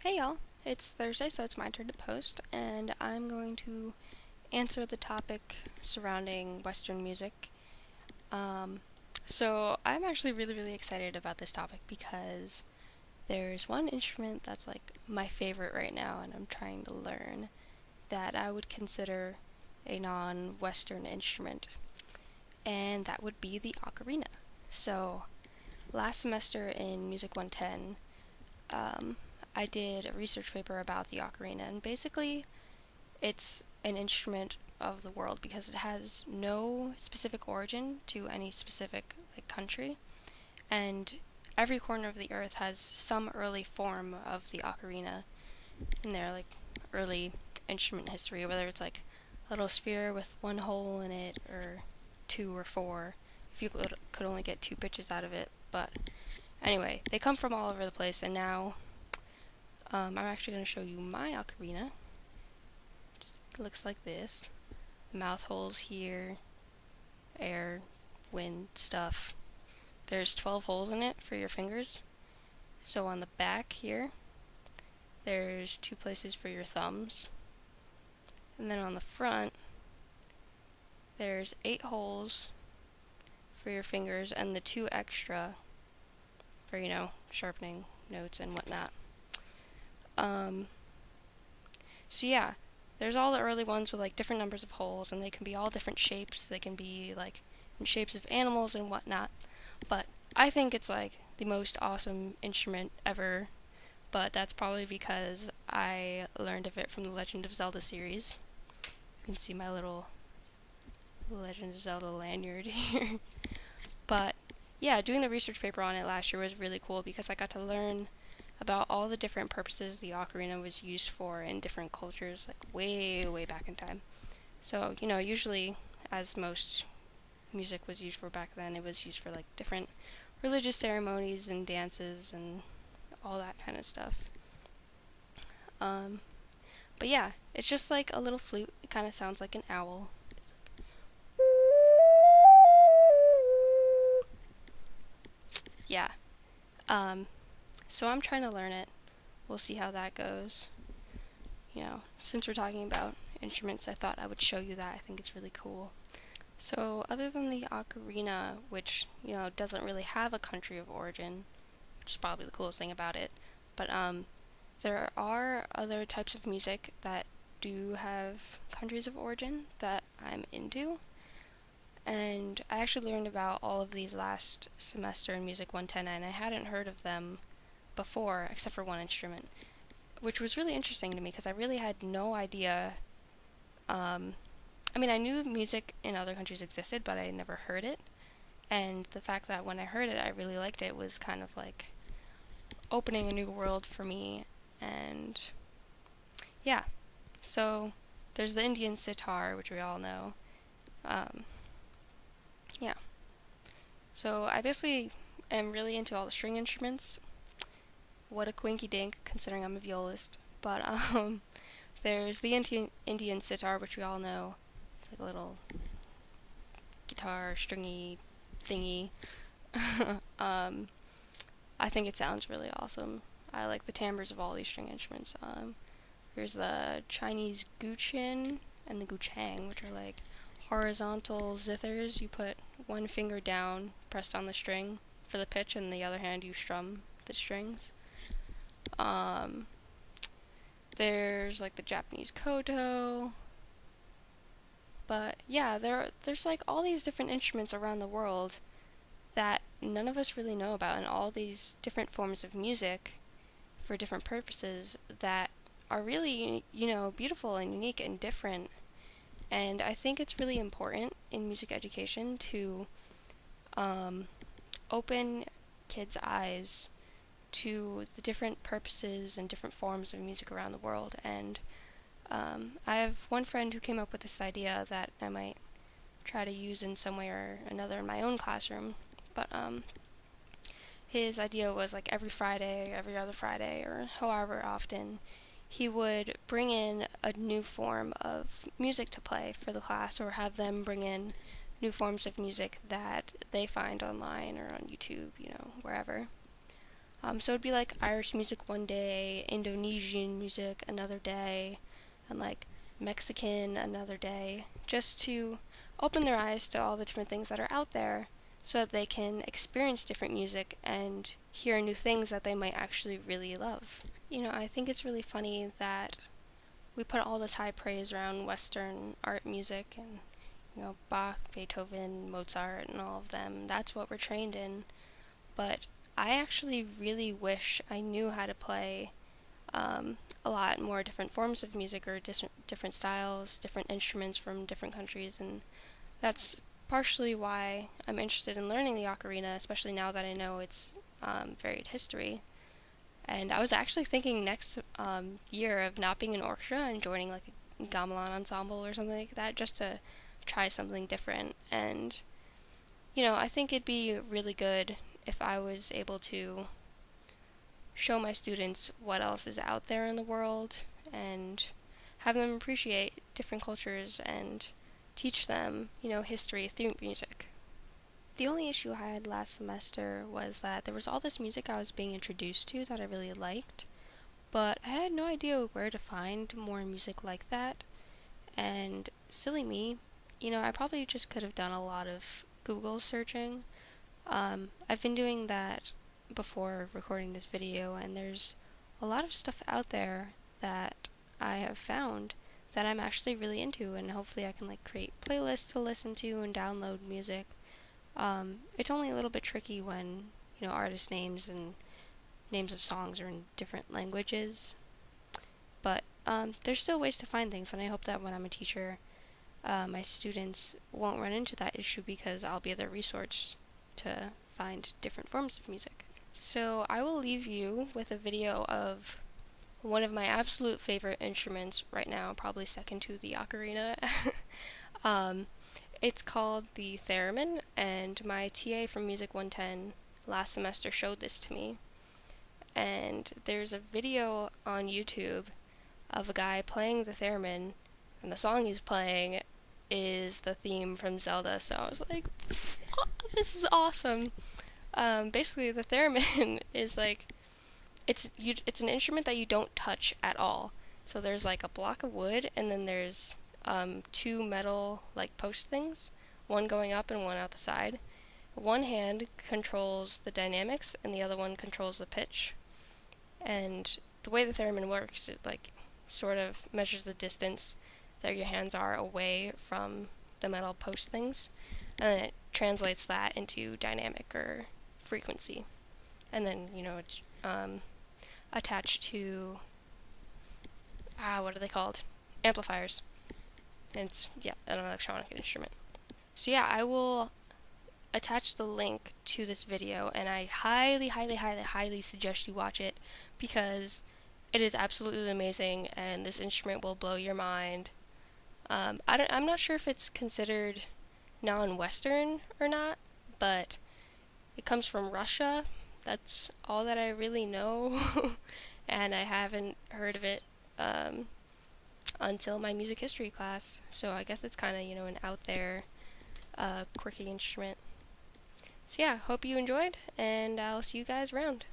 Hey y'all, it's Thursday, so it's my turn to post, and I'm going to answer the topic surrounding Western music. Um, so I'm actually really excited about this topic because there's one instrument that's like my favorite right now, and I'm trying to learn that I would consider a non-Western instrument, and that would be the ocarina. So last semester in Music 110, um, I did a research paper about the ocarina, and basically, it's an instrument of the world because it has no specific origin to any specific country, and every corner of the earth has some early form of the ocarina in their early instrument history, whether it's like a little sphere with one hole in it or two or four, if you could only get two pitches out of it. But anyway, they come from all over the place, and now I'm actually going to show you my ocarina. It looks like this. Mouth holes here, air, wind, stuff. There's 12 holes in it for your fingers. So on the back here, there's two places for your thumbs. And then on the front, there's 8 holes for your fingers and the 2 extra for, sharpening notes and whatnot. So yeah, there's all the early ones with different numbers of holes, and they can be all different shapes. They can be in shapes of animals and whatnot. But I think it's the most awesome instrument ever. But that's probably because I learned of it from the Legend of Zelda series. You can see my little Legend of Zelda lanyard here. But yeah, doing the research paper on it last year was really cool because I got to learn about all the different purposes the ocarina was used for in different cultures, way back in time. So, usually, as most music was used for back then, it was used for different religious ceremonies and dances and all that kind of stuff. But yeah, it's just like a little flute. It kind of sounds like an owl. Yeah. So I'm trying to learn it. We'll see how that goes. Since we're talking about instruments, I thought I would show you that. I think it's really cool. So other than the ocarina, which, doesn't really have a country of origin, which is probably the coolest thing about it, but there are other types of music that do have countries of origin that I'm into. And I actually learned about all of these last semester in Music 110, and I hadn't heard of them before, except for one instrument, which was really interesting to me because I really had no idea. I knew music in other countries existed, but I never heard it. And the fact that when I heard it, I really liked it was kind of opening a new world for me. And yeah, so there's the Indian sitar, which we all know. Yeah. So I basically am really into all the string instruments. What a quinky dink, considering I'm a violist. But there's the Indian sitar, which we all know. It's like a little guitar stringy thingy. I think it sounds really awesome. I like the timbres of all these string instruments. There's the Chinese guqin and the guchang, which are horizontal zithers. You put one finger down, pressed on the string for the pitch, and the other hand you strum the strings. There's the Japanese koto. But yeah, there's all these different instruments around the world that none of us really know about, and all these different forms of music for different purposes that are really, beautiful and unique and different. And I think it's really important in music education to open kids' eyes to the different purposes and different forms of music around the world. And I have one friend who came up with this idea that I might try to use in some way or another in my own classroom. But his idea was every Friday, every other Friday, or however often, he would bring in a new form of music to play for the class, or have them bring in new forms of music that they find online or on YouTube, wherever. So it'd be like Irish music one day, Indonesian music another day, and like Mexican another day, just to open their eyes to all the different things that are out there so that they can experience different music and hear new things that they might actually really love. I think it's really funny that we put all this high praise around Western art music and, Bach, Beethoven, Mozart, and all of them. That's what we're trained in. But I actually really wish I knew how to play a lot more different forms of music or different styles, different instruments from different countries, and that's partially why I'm interested in learning the ocarina, especially now that I know its varied history. And I was actually thinking next year of not being an orchestra and joining like a gamelan ensemble or something like that, just to try something different. And I think it'd be really good if I was able to show my students what else is out there in the world and have them appreciate different cultures and teach them, history through music. The only issue I had last semester was that there was all this music I was being introduced to that I really liked, but I had no idea where to find more music like that. And silly me, I probably just could have done a lot of Google searching. I've been doing that before recording this video, and there's a lot of stuff out there that I have found that I'm actually really into, and hopefully I can like create playlists to listen to and download music. It's only a little bit tricky when, artist names and names of songs are in different languages, but there's still ways to find things, and I hope that when I'm a teacher, my students won't run into that issue because I'll be their resource to find different forms of music. So I will leave you with a video of one of my absolute favorite instruments right now, probably second to the ocarina. It's called the theremin, and my TA from Music 110 last semester showed this to me. And there's a video on YouTube of a guy playing the theremin, and the song he's playing is the theme from Zelda, so I was like, this is awesome. Basically, the theremin is like, it's an instrument that you don't touch at all. So there's like a block of wood, and then there's two metal like post things, one going up and one out the side. One hand controls the dynamics, and the other one controls the pitch. And the way the theremin works, it like sort of measures the distance that your hands are away from the metal post things, and then it translates that into dynamic or frequency. And then, it's attached to, what are they called? Amplifiers. And it's, an electronic instrument. So I will attach the link to this video, and I highly, highly, highly, highly suggest you watch it because it is absolutely amazing, and this instrument will blow your mind. I'm not sure if it's considered non-Western or not, but it comes from Russia. That's all that I really know, and I haven't heard of it until my music history class, so I guess it's kind of, an out there, quirky instrument. So hope you enjoyed, and I'll see you guys around.